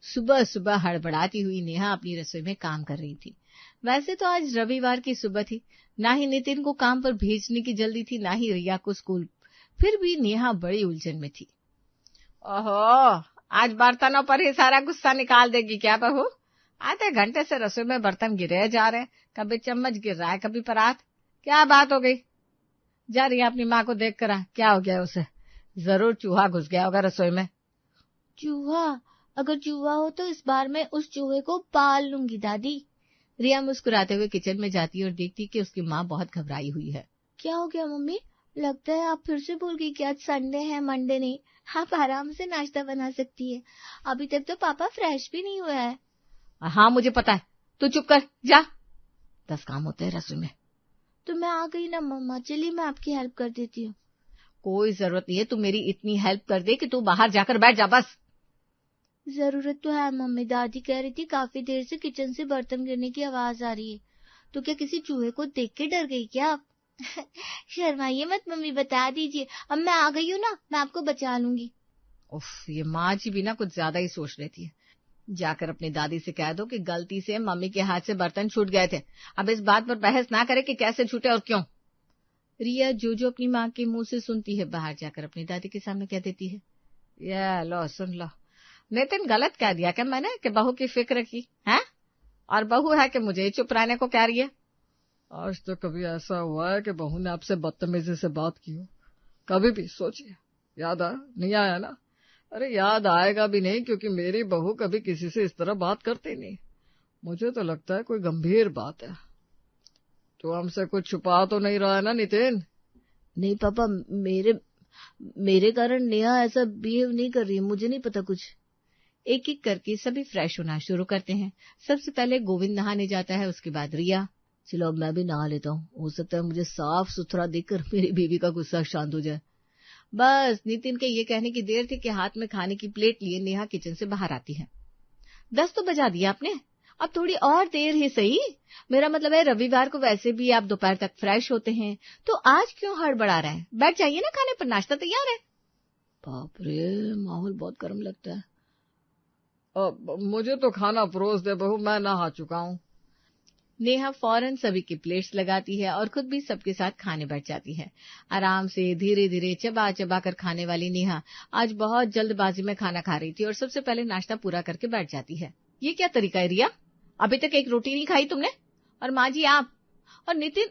सुबह सुबह हड़बड़ाती हुई नेहा अपनी रसोई में काम कर रही थी। वैसे तो आज रविवार की सुबह थी, ना ही नितिन को काम पर भेजने की जल्दी थी, ना ही रिया को स्कूल। फिर भी नेहा बड़ी उलझन में थी। ओहो, आज बर्तनों पर ही सारा गुस्सा निकाल देगी क्या बहू? आधे घंटे से रसोई में बर्तन गिरे जा रहे, कभी चम्मच गिर रहा है, कभी परात। क्या बात हो गई? जा रही है अपनी माँ को देख कर आ, क्या हो गया उसे? जरूर चूहा घुस गया होगा रसोई में। चूहा? अगर चूहा हो तो इस बार मैं उस चूहे को पाल लूंगी दादी। रिया मुस्कुराते हुए किचन में जाती और देखती कि उसकी माँ बहुत घबराई हुई है। क्या हो गया मम्मी? लगता है आप फिर से भूल गई कि आज संडे है, मंडे नहीं। आप आराम से नाश्ता बना सकती है। अभी तक तो पापा फ्रेश भी नहीं हुआ है। हाँ मुझे पता है, तू चुप कर जा, 10 काम होते हैं रसोई में। तो मैं आ गई ना मम्मा, चलिए मैं आपकी हेल्प कर देती हूँ। कोई जरूरत नहीं है, तू मेरी इतनी हेल्प कर दे कि तू बाहर जाकर बैठ जा बस। जरूरत तो है मम्मी, दादी कह रही थी काफी देर से किचन से बर्तन गिरने की आवाज आ रही है। तो क्या किसी चूहे को देख के डर गई क्या आप? शर्माइए मत मम्मी, बता दीजिए। अब मैं आ गई हूँ ना, मैं आपको बचा लूंगी। उफ, ये माँ जी भी ना कुछ ज्यादा ही सोच लेती है। जाकर अपनी दादी से कह दो कि गलती से मम्मी के हाथ से बर्तन छूट गए थे। अब इस बात पर बहस ना करे कि कैसे छूटे और क्यों। रिया जो अपनी माँ के मुंह से सुनती है, बाहर जाकर अपनी दादी के सामने कह देती है। ये लो सुन लो, नितिन गलत कह दिया क्या मैंने कि बहू की फिक्र की है, और बहू है कि मुझे चुप रहने को कह रही है? आज तो कभी ऐसा हुआ है कि बहू ने आपसे बदतमीजी से बात की हो? कभी भी सोचिए, याद आया? नहीं आया ना? अरे याद आएगा भी नहीं, क्योंकि मेरी बहू कभी किसी से इस तरह बात करती नहीं। मुझे तो लगता है कोई गंभीर बात है। तो हमसे कुछ छुपा तो नहीं रहा है ना नितिन? नहीं पापा, मेरे कारण नेहा ऐसा बिहेव नहीं कर रही है, मुझे नहीं पता कुछ। एक एक करके सभी फ्रेश होना शुरू करते हैं। सबसे पहले गोविंद नहाने जाता है, उसके बाद रिया। चलो अब मैं भी नहा लेता हूँ, हो सकता है मुझे साफ सुथरा देखकर मेरी बीवी का गुस्सा शांत हो जाए। बस नितिन के ये कहने की देर थी कि हाथ में खाने की प्लेट लिए नेहा किचन से बाहर आती है। 10 तो बजा दिया आपने, अब थोड़ी और देर ही सही। मेरा मतलब है रविवार को वैसे भी आप दोपहर तक फ्रेश होते हैं, तो आज क्यों हड़बड़ा रहे हैं? बैठ जाइए ना, खाने पर नाश्ता तैयार है। बाप रे, माहौल बहुत गर्म लगता है। मुझे तो खाना परोस दे बहू, मैं नहा चुका हूँ। नेहा फौरन सभी की प्लेट्स लगाती है और खुद भी सबके साथ खाने बैठ जाती है। आराम से धीरे धीरे चबा चबा कर खाने वाली नेहा आज बहुत जल्दबाजी में खाना खा रही थी और सबसे पहले नाश्ता पूरा करके बैठ जाती है। ये क्या तरीका है रिया? अभी तक एक रोटी नहीं खाई तुमने? और माँ जी आप और नितिन,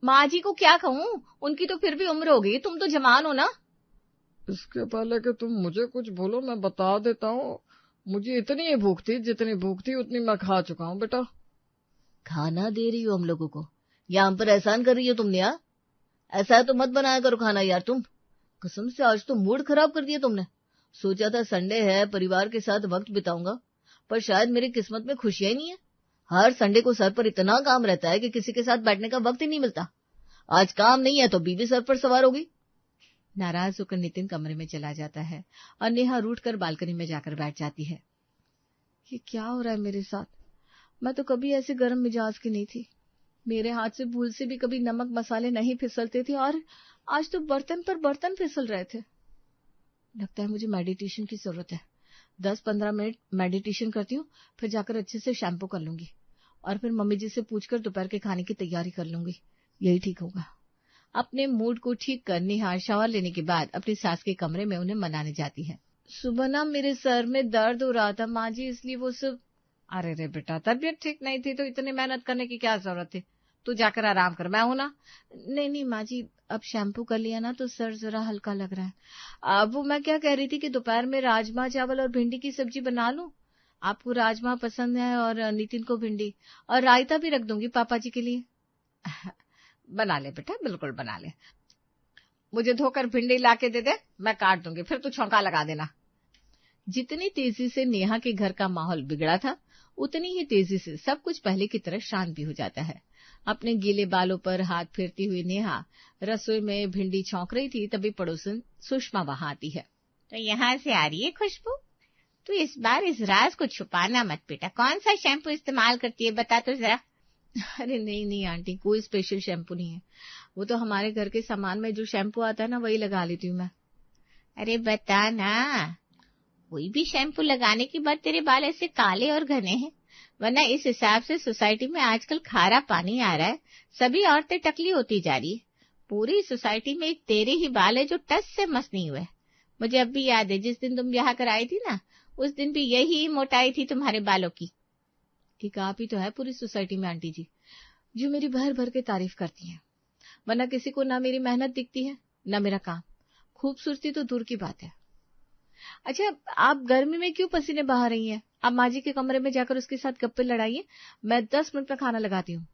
माँ जी को क्या कहूँ, उनकी तो फिर भी उम्र हो गई, तुम तो जवान हो ना। इसके पहले कि तुम मुझे कुछ बोलो मैं बता देता हूँ, मुझे इतनी ही भूख थी, जितनी भूख थी उतनी मैं खा चुका हूँ बेटा। खाना दे रही हो हम लोगों को, या हम पर एहसान कर रही हो तुमने? यार ऐसा तो मत बनाया करो खाना यार तुम। कसम से आज तो मूड खराब कर दिया तुमने। सोचा था संडे है, परिवार के साथ वक्त बिताऊंगा, पर शायद मेरी किस्मत में खुशियां ही नहीं है। हर संडे को सर पर इतना काम रहता है कि किसी के साथ बैठने का वक्त ही नहीं मिलता। आज काम नहीं है तो बीवी सर पर सवार होगी। नाराज होकर नितिन कमरे में चला जाता है और नेहा रूठ कर बालकनी में जाकर बैठ जाती है। ये क्या हो रहा है मेरे साथ? मैं तो कभी ऐसे गर्म मिजाज की नहीं थी। मेरे हाथ से भूल से भी कभी नमक मसाले नहीं फिसलते थे और आज तो बर्तन पर बर्तन फिसल रहे थे। लगता है मुझे मेडिटेशन की जरूरत है। 10-15 मिनट मेडिटेशन करती हूँ, फिर जाकर अच्छे से शैम्पू कर लूंगी और फिर मम्मी जी से पूछकर दोपहर के खाने की तैयारी कर लूंगी। यही ठीक होगा। अपने मूड को ठीक कर नेहा शावर लेने के बाद अपनी सास के कमरे में उन्हें मनाने जाती है। सुबह ना मेरे सर में दर्द हो रहा था माँ जी, इसलिए वो सब। अरे रे बेटा, तबीयत ठीक नहीं थी तो इतनी मेहनत करने की क्या जरूरत थी? तू जाकर आराम कर, मैं हूं ना। नहीं माँ जी, अब शैम्पू कर लिया ना तो सर जरा हल्का लग रहा है। अब वो मैं क्या कह रही थी कि दोपहर में राजमा चावल और भिंडी की सब्जी बना लूं। आपको राजमा पसंद है और नितिन को भिंडी, और रायता भी रख दूंगी पापा जी के लिए। बना ले बेटा, बिल्कुल बना ले। मुझे धोकर भिंडी लाके दे दे, मैं काट दूंगी, फिर तू छौंका लगा देना। जितनी तेजी से नेहा के घर का माहौल बिगड़ा था, उतनी ही तेजी से सब कुछ पहले की तरह शांत भी हो जाता है। अपने गीले बालों पर हाथ फेरती हुई नेहा रसोई में भिंडी छौंक रही थी, तभी पड़ोसन सुषमा वहां आती है। तो यहाँ से आ रही है खुशबू। तू इस बार इस राज को छुपाना मत बेटा, कौन सा शैम्पू इस्तेमाल करती है बता तो जरा। अरे नहीं आंटी, कोई स्पेशल शैम्पू नहीं है, वो तो हमारे घर के सामान में जो शैम्पू आता है ना वही लगा लेती हूँ मैं। अरे बता ना। कोई भी शैम्पू लगाने के बाद तेरे बाल ऐसे काले और घने हैं, वरना इस हिसाब से सोसाइटी में आजकल खारा पानी आ रहा है, सभी औरतें टकली होती जा रही है। पूरी सोसाइटी में एक तेरे ही बाल है जो टस से मस नहीं हुए। मुझे अब भी याद है, जिस दिन तुम ब्याह कर आई थी ना, उस दिन भी यही मोटाई थी तुम्हारे बालों की। एक आप ही तो है पूरी सोसाइटी में आंटी जी जो मेरी भर भर के तारीफ करती हैं, वरना किसी को ना मेरी मेहनत दिखती है ना मेरा काम। खूबसूरती तो दूर की बात है। अच्छा, आप गर्मी में क्यों पसीने बहा रही हैं? आप माँ जी के कमरे में जाकर उसके साथ गप्पे लड़ाइए, मैं 10 मिनट में खाना लगाती हूँ।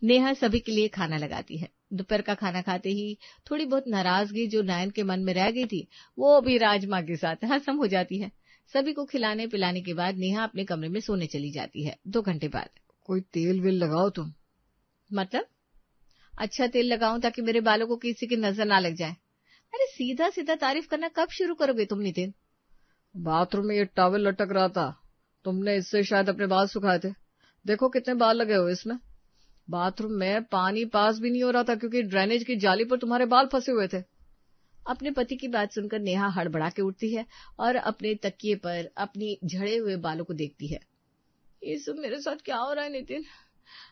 नेहा सभी के लिए खाना लगाती है। दोपहर का खाना खाते ही थोड़ी बहुत नाराजगी जो नयन के मन में रह गई थी, वो भी राजमा के साथ हसम हो जाती है। सभी को खिलाने पिलाने के बाद नेहा अपने कमरे में सोने चली जाती है। 2 घंटे बाद, कोई तेल वेल लगाओ तुम। मतलब अच्छा तेल लगाऊं ताकि मेरे बालों को किसी की नजर ना लग जाए? अरे सीधा सीधा तारीफ करना कब शुरू करोगे तुम नितिन? बाथरूम में ये टॉवल लटक रहा था, तुमने इससे शायद अपने बाल सुखाए थे। देखो कितने बाल लगे हुए इसमें। बाथरूम में पानी पास भी नहीं हो रहा था क्योंकि ड्रेनेज की जाली पर तुम्हारे बाल फंसे हुए थे। अपने पति की बात सुनकर नेहा हड़बड़ा के उठती है और अपने तकिए पर अपनी झड़े हुए बालों को देखती है। ये सब मेरे साथ क्या हो रहा है नितिन?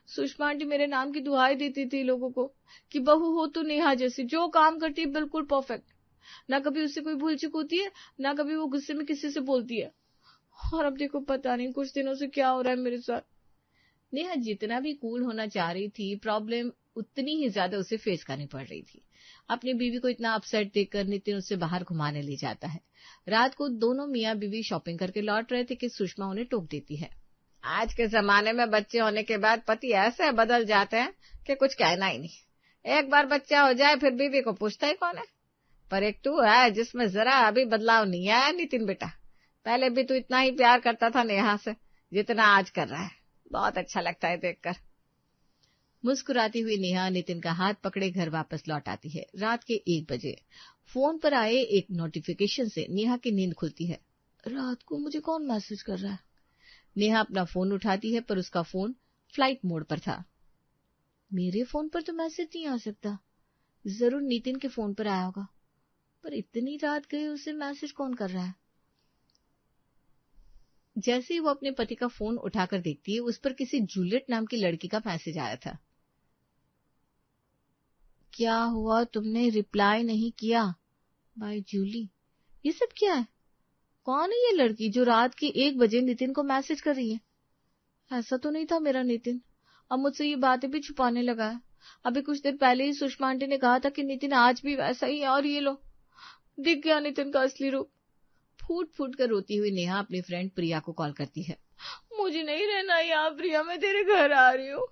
सुषमा आंटी मेरे नाम की दुहाई देती थी लोगों को कि बहू हो तो नेहा जैसी, जो काम करती है बिल्कुल परफेक्ट, ना कभी उससे कोई भूल चूक होती है, ना कभी वो गुस्से में किसी से बोलती है। और अब देखो पता नहीं कुछ दिनों से क्या हो रहा है मेरे साथ। नेहा जितना भी कूल होना चाह रही थी, प्रॉब्लम उतनी ही ज्यादा उसे फेस करनी पड़ रही थी। अपनी बीवी को इतना अपसेट देखकर नितिन उससे बाहर घुमाने ले जाता है। रात को दोनों मियाँ बीवी शॉपिंग करके लौट रहे थे कि सुषमा उन्हें टोक देती है। आज के जमाने में बच्चे होने के बाद पति ऐसे बदल जाते हैं कि कुछ कहना ही नहीं। एक बार बच्चा हो जाए फिर बीवी को पूछता ही कौन है। पर एक तू है जिसमें जरा अभी बदलाव नहीं आया नितिन बेटा। पहले भी तू इतना ही प्यार करता था नेहा से जितना आज कर रहा है। बहुत अच्छा लगता है देखकर। मुस्कुराती हुई नेहा नितिन का हाथ पकड़े घर वापस लौट आती है। रात के 1 बजे फोन पर आए एक नोटिफिकेशन से नेहा की नींद खुलती है। रात को मुझे कौन मैसेज कर रहा है? नेहा अपना फोन उठाती है पर उसका फोन फ्लाइट मोड पर था। मेरे फोन पर तो मैसेज नहीं आ सकता, जरूर नितिन के फोन पर आया होगा। पर इतनी रात गई उसे मैसेज कौन कर रहा है? जैसे ही वो अपने पति का फोन उठाकर देखती है, उस पर किसी जूलियट नाम की लड़की का मैसेज आया था। क्या हुआ, तुमने रिप्लाई नहीं किया? बाय जूली। ये सब क्या है? कौन है ये लड़की जो रात के 1 बजे नितिन को मैसेज कर रही है? ऐसा तो नहीं था मेरा नितिन, अब मुझसे ये बातें भी छुपाने लगा है। अभी कुछ देर पहले ही सुषमा आंटी ने कहा था कि नितिन आज भी वैसा ही है, और ये लो दिख गया नितिन का असली रूप। फूट फूट कर रोती हुई नेहा अपनी फ्रेंड प्रिया को कॉल करती है। मुझे नहीं रहना यहाँ प्रिया, मैं तेरे घर आ रही हूँ,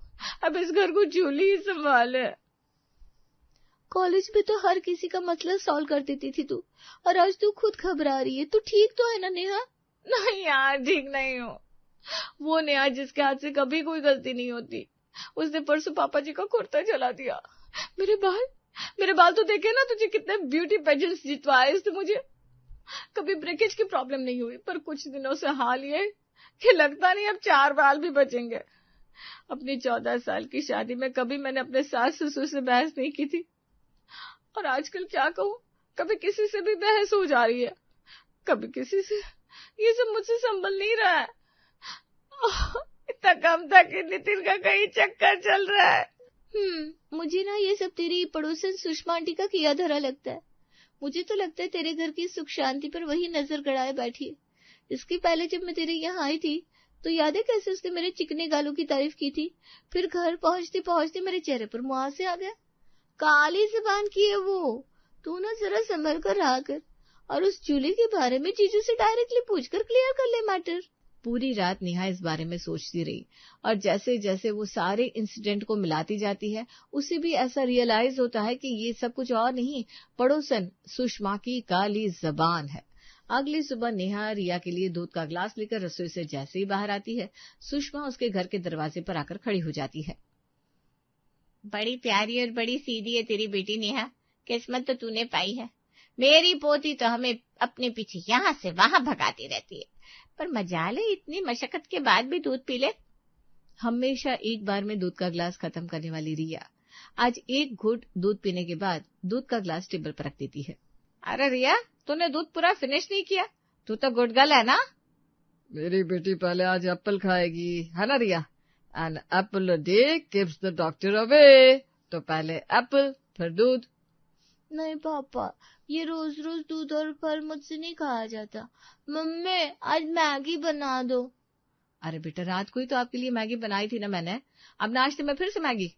अब इस घर को जूली ही संभाले। कॉलेज में तो हर किसी का मसला सॉल्व कर देती थी तू, और आज तू खुद घबरा रही है। तू ठीक तो है ना नेहा? नहीं यार, ठीक नहीं हो। वो नेहा जिसके हाथ से कभी कोई गलती नहीं होती, उसने परसों पापा जी का कुर्ता जला दिया। मेरे बाल तो देखे ना तुझे, कितने ब्यूटी पेजेंट्स जितवाए इसने मुझे। कभी ब्रेकेज की प्रॉब्लम नहीं हुई, पर कुछ दिनों से हाल ये कि लगता नहीं अब 4 बाल भी बचेंगे। अपनी 14 साल की शादी में कभी मैंने अपने सास ससुर से बहस नहीं की थी, और आजकल क्या कहूँ, कभी किसी से भी बहस हो जा रही है, कभी किसी से। ये सब मुझसे संभल नहीं रहा है। इतना कम था कि नितिन का कहीं चक्कर चल रहा है। मुझे ना ये सब तेरी पड़ोसन सुषमा आंटी का किया धरा लगता है। मुझे तो लगता है तेरे घर की सुख शांति पर वही नजर गड़ाए बैठी है। इसके पहले जब मैं तेरे यहाँ आई थी तो याद है कैसे उसने मेरे चिकने गालों की तारीफ की थी, फिर घर पहुंचते पहुंचते मेरे चेहरे पर मुहासे आ गया। काली जुबान की है वो। तू ना जरा संभल कर रहा कर, और उस जूली के बारे में जीजू से डायरेक्टली पूछकर क्लियर कर ले मैटर। पूरी रात नेहा इस बारे में सोचती रही, और जैसे जैसे वो सारे इंसिडेंट को मिलाती जाती है, उसे भी ऐसा रियलाइज होता है कि ये सब कुछ और नहीं, पड़ोसन सुषमा की काली जबान है। अगली सुबह नेहा रिया के लिए दूध का ग्लास लेकर रसोई से जैसे ही बाहर आती है, सुषमा उसके घर के दरवाजे पर आकर खड़ी हो जाती है। बड़ी प्यारी और बड़ी सीधी है तेरी बेटी नेहा, किस्मत तो तूने पाई है। मेरी पोती तो हमें अपने पीछे यहाँ से वहां भगाती रहती है, पर मजाल है इतनी मशक्कत के बाद भी दूध पी ले। हमेशा एक बार में दूध का ग्लास खत्म करने वाली रिया आज एक घूंट दूध पीने के बाद दूध का ग्लास टेबल पर रख देती है। अरे रिया, तूने दूध पूरा फिनिश नहीं किया, तू तो गुड गर्ल है ना? मेरी बेटी पहले आज एप्पल खाएगी, है ना Riya? An apple a day keeps the doctor away. तो पहले एप्पल, फिर दूध। नहीं पापा, ये रोज रोज दूध और फल मुझसे नहीं खाया जाता। मम्मी आज मैगी बना दो। अरे बेटा, रात को ही तो आपके लिए मैगी बनाई थी ना मैंने, अब नाश्ते में फिर से मैगी?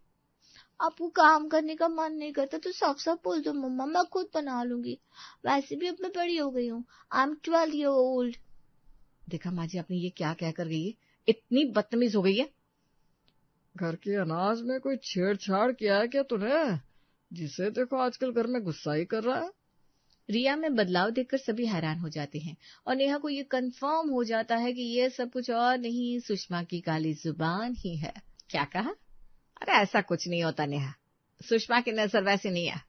आपको काम करने का मन नहीं करता तो साफ साफ बोल दो मम्मा, मैं खुद बना लूंगी। वैसे भी अब मैं बड़ी हो गई हूँ, आई एम 12 ईयर ओल्ड। देखा माँ जी, आपने ये क्या कहकर गई है? इतनी बदतमीज हो गई है। घर के अनाज में कोई छेड़छाड़ किया है क्या तूने? जिसे देखो आजकल घर में गुस्सा ही कर रहा है। रिया में बदलाव देखकर सभी हैरान हो जाते हैं और नेहा को ये कंफर्म हो जाता है कि ये सब कुछ और नहीं, सुषमा की काली जुबान ही है। क्या कहा? अरे ऐसा कुछ नहीं होता नेहा, सुषमा की नजर वैसे नहीं है।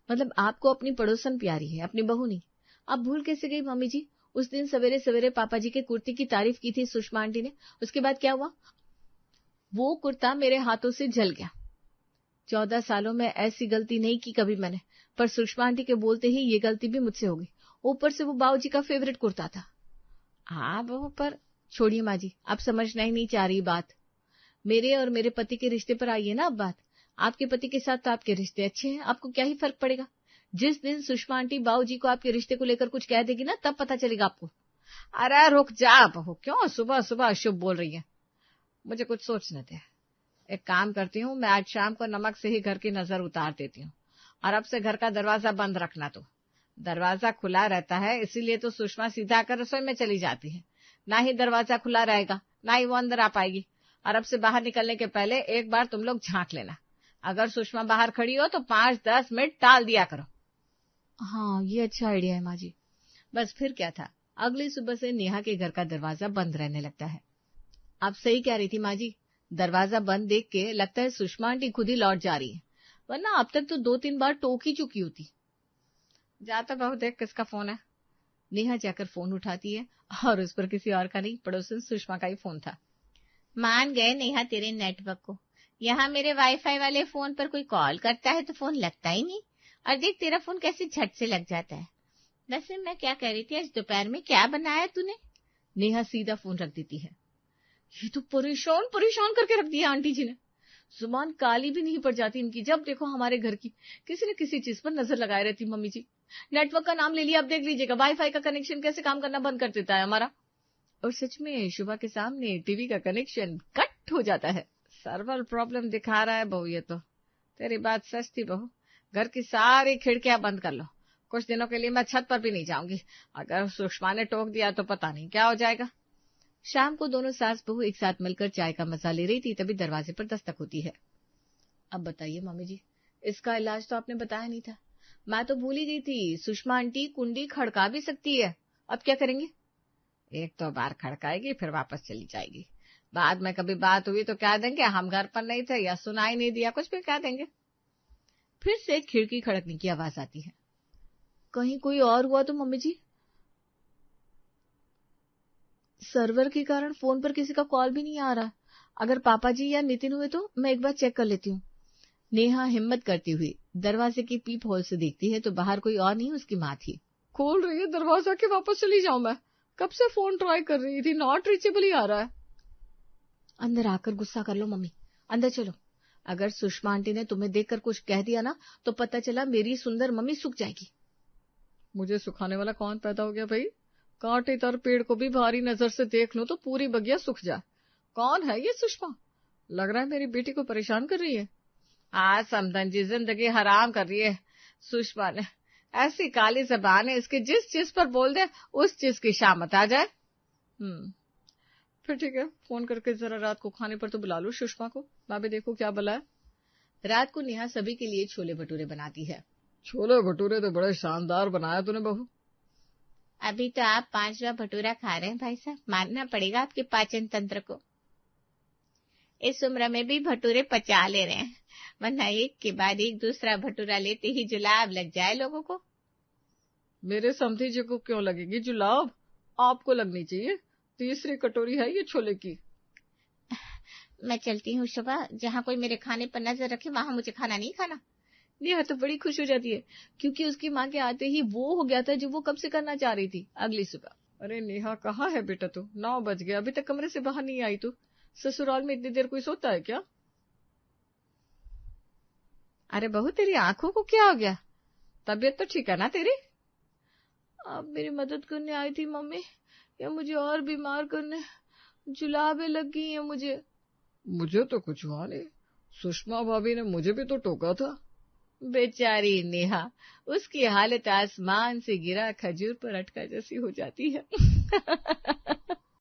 मतलब आपको अपनी पड़ोसन प्यारी है, अपनी बहू नहीं। आप भूल कैसे गई मम्मी जी? उस दिन सवेरे सवेरे पापा जी के कुर्ती की तारीफ की थी सुषमा आंटी ने, उसके बाद क्या हुआ? वो कुर्ता मेरे हाथों से जल गया। 14 सालों में ऐसी गलती नहीं की कभी मैंने, पर सुषमा आंटी के बोलते ही ये गलती भी मुझसे हो गई। ऊपर से वो बाबूजी का फेवरेट कुर्ता था। हाँ बहू, पर छोड़िए माँ जी, आप समझना ही नहीं चाह रही बात। मेरे और मेरे पति के रिश्ते पर आई है ना अब बात। आपके पति के साथ तो आपके रिश्ते अच्छे हैं, आपको क्या ही फर्क पड़ेगा। जिस दिन सुषमा आंटी बाबूजी को आपके रिश्ते को लेकर कुछ कह देगी ना, तब पता चलेगा आपको। अरे रुक जा बहू, क्यों सुबह सुबह अशुभ बोल रही है? मुझे कुछ सोचने दे। एक काम करती हूँ, मैं आज शाम को नमक से ही घर की नजर उतार देती हूँ, और अब से घर का दरवाजा बंद रखना। तो दरवाजा खुला रहता है, इसीलिए तो सुषमा सीधा आकर रसोई में चली जाती है। ना ही दरवाजा खुला रहेगा, ना ही वो अंदर आ पाएगी। और अब से बाहर निकलने के पहले एक बार तुम लोग झांक लेना। अगर सुषमा बाहर खड़ी हो तो 5-10 मिनट टाल दिया करो। हाँ, ये अच्छा आइडिया है माँ जी। बस फिर क्या था, अगली सुबह से नेहा के घर का दरवाजा बंद रहने लगता है। आप सही कह रही थी माँ जी, दरवाजा बंद देख के लगता है सुषमा आंटी खुद ही लौट जा रही है, वरना अब तक तो 2-3 बार टोक ही चुकी होती। जाता बहू, देख किसका फोन है। नेहा जाकर फोन उठाती है और उस पर किसी और का नहीं, पड़ोसन सुषमा का ही फोन था। मान गए नेहा तेरे नेटवर्क को। यहाँ मेरे वाईफाई वाले फोन पर कोई कॉल करता है तो फोन लगता ही नहीं, और देख तेरा फोन कैसे झट से लग जाता है। वैसे मैं क्या कह रही थी, आज दोपहर में क्या बनाया तूने? नेहा सीधा फोन रख देती है। ये तो परेशान परेशान करके रख दिया आंटी जी ने। जुबान काली भी नहीं पड़ जाती इनकी, जब देखो हमारे घर की किसी न किसी चीज पर नजर लगाए रहती मम्मी जी। नेटवर्क का नाम ले लिया, अब देख लीजिएगा वाईफाई का कनेक्शन कैसे काम करना बंद कर देता है हमारा। और सच में शुभा के सामने टीवी का कनेक्शन कट हो जाता है। सर्वर प्रॉब्लम दिखा रहा है बहू, ये तो तेरी बात सच थी बहू। घर की सारी खिड़कियां बंद कर लो, कुछ दिनों के लिए मैं छत पर भी नहीं जाऊंगी। अगर सुषमा ने टोक दिया तो पता नहीं क्या हो जाएगा। शाम को दोनों सास बहू एक साथ मिलकर चाय का मजा ले रही थी, तभी दरवाजे पर दस्तक होती है। अब बताइए मम्मी जी, इसका इलाज तो आपने बताया नहीं था। मैं तो भूल ही गई थी, सुषमा आंटी कुंडी खड़का भी सकती है। अब क्या करेंगे? एक तो बार खड़काएगी, फिर वापस चली जाएगी। बाद में कभी बात हुई तो कह देंगे हम घर पर नहीं थे या सुनाई नहीं दिया, कुछ भी कह देंगे। फिर से खिड़की खड़कने की आवाज आती है। कहीं कोई और हुआ तो मम्मी जी? सर्वर के कारण फोन पर किसी का कॉल भी नहीं आ रहा। अगर पापा जी या नितिन हुए तो मैं एक बार चेक कर लेती हूँ। नेहा हिम्मत करती हुई दरवाजे की पीप होल से देखती है तो बाहर कोई और नहीं, उसकी माँ थी। खोल रही है दरवाजा के, वापस चली जाऊं मैं? कब से फोन ट्राई कर रही थी, नॉट रीचेबल ही आ रहा है। अंदर आकर गुस्सा कर लो मम्मी, अंदर चलो। अगर सुषमा आंटी ने तुम्हें देखकर कुछ कह दिया ना तो पता चला मेरी सुंदर मम्मी सूख जाएगी। मुझे सुखाने वाला कौन पैदा हो गया भाई? कांटे तर पेड़ को भी भारी नजर से देख लो तो पूरी बगिया सूख जाए। कौन है ये सुषमा? लग रहा है मेरी बेटी को परेशान कर रही है। आज समधन जी जिंदगी हराम कर रही है सुषमा ने। ऐसी काली जबान है इसकी, जिस चीज पर बोल दे उस चीज की शामत आ जाए। फिर ठीक है, फोन करके जरा रात को खाने पर तो बुला लो सुषमा को, मैं भी देखो क्या बुला है। रात को नेहा सभी के लिए छोले भटूरे बनाती है। छोले भटूरे तो बड़े शानदार बनाया तूने बहू। अभी तो आप 5वां भटूरा खा रहे हैं भाई साहब, मानना पड़ेगा आपके पाचन तंत्र को। इस उम्र में भी भटूरे पचा ले रहे हैं, वरना एक के बाद एक दूसरा भटूरा लेते ही जुलाब लग जाए लोगों को। मेरे समधी जी को क्यों लगेगी जुलाब? आपको लगनी चाहिए। तीसरी कटोरी है ये छोले की। मैं चलती हूँ शोभा, जहाँ कोई मेरे खाने पर नजर रखे वहां मुझे खाना नहीं खाना। नेहा तो बड़ी खुश हो जाती है क्योंकि उसकी माँ के आते ही वो हो गया था जो वो कब से करना चाह रही थी। अगली सुबह अरे नेहा, कहाँ है बेटा तू? 9 बज गए, अभी तक कमरे से बाहर नहीं आई तू। ससुराल में इतनी देर कोई सोता है क्या? अरे बहू, तेरी आंखों को क्या हो गया? तबीयत तो ठीक है ना तेरी? आप मेरी मदद करने आई थी मम्मी, या मुझे और बीमार करने? जुलाबें लग गई हैं मुझे। मुझे तो कुछ हुआ नहीं, सुषमा भाभी ने मुझे भी तो टोका था। बेचारी नेहा, उसकी हालत आसमान से गिरा खजूर पर अटका जैसी हो जाती है।